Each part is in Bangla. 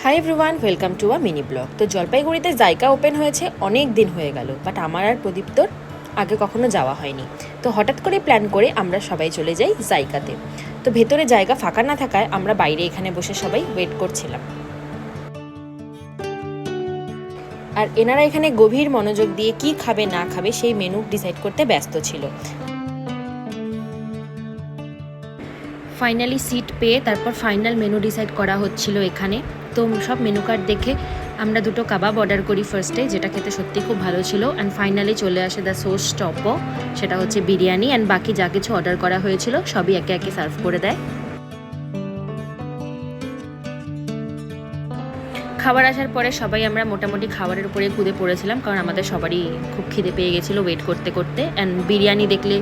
Hi everyone, welcome to a mini blog. তো জলপাইগুড়িতে জায়গা ওপেন হয়েছে অনেক দিন হয়ে গেল, বাট আমার আর প্রদীপ্তর আগে কখনো যাওয়া হয়নি। তো হঠাৎ করে প্ল্যান করে আমরা সবাই চলে যাই জায়গাতে। তো ভেতরে জায়গা ফাঁকা না থাকায় আমরা বাইরে এখানে বসে সবাই ওয়েট করছিলাম। আর এনারা এখানে গভীর মনোযোগ দিয়ে কি খাবে না খাবে সেই মেনু ডিসাইড করতে ব্যস্ত ছিল। ফাইনালি সিট পেয়ে তারপর ফাইনাল মেনু ডিসাইড করা হচ্ছিল এখানে। তো সব মেনু কার্ড দেখে আমরা দুটো কাবাব অর্ডার করি ফার্স্টে, যেটা খেতে সত্যি খুব ভালো ছিল। অ্যান্ড ফাইনালি চলে আসে দ্য সোর্স টপও, সেটা হচ্ছে বিরিয়ানি। অ্যান্ড বাকি যা কিছু অর্ডার করা হয়েছিল সবই একে একে সার্ভ করে দেয়। খাবার আসার পরে সবাই আমরা মোটামুটি খাবারের উপরে কুদে পড়েছিলাম, কারণ আমাদের সবারই খুব খিদে পেয়ে গেছিলো ওয়েট করতে করতে। অ্যান্ড বিরিয়ানি দেখলে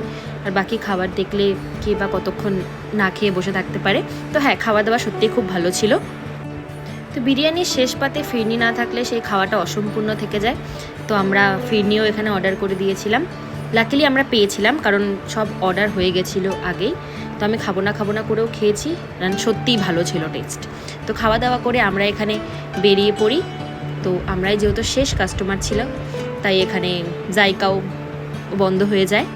আর বাকি খাবার দেখলে কে বা কতক্ষণ না খেয়ে বসে থাকতে পারে। তো হ্যাঁ, খাওয়া দাওয়া সত্যিই খুব ভালো ছিল। তো বিরিয়ানির শেষ পাতে ফিরনি না থাকলে সেই খাওয়াটা অসম্পূর্ণ থেকে যায়। তো আমরা ফিরনিও এখানে অর্ডার করে দিয়েছিলাম। লাকিলি আমরা পেয়েছিলাম, কারণ সব অর্ডার হয়ে গেছিলো আগেই। তো আমি খাবো না করেও খেয়েছি, কারণ সত্যিই ভালো ছিল টেস্ট। তো খাওয়া দাওয়া করে আমরা এখানে বেরিয়ে পড়ি। তো আমরাই যেহেতু শেষ কাস্টমার ছিল, তাই এখানে জায়গাও বন্ধ হয়ে যায়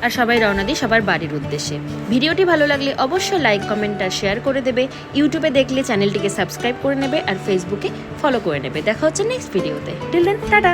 আর সবাই রওনা দিই সবার বাড়ির উদ্দেশ্যে। ভিডিওটি ভালো লাগলে অবশ্যই লাইক, কমেন্ট আর শেয়ার করে দেবে। ইউটিউবে দেখলে চ্যানেলটিকে সাবস্ক্রাইব করে নেবে আর ফেসবুকে ফলো করে নেবে। দেখা হচ্ছে নেক্সট ভিডিওতে। Till then, tata.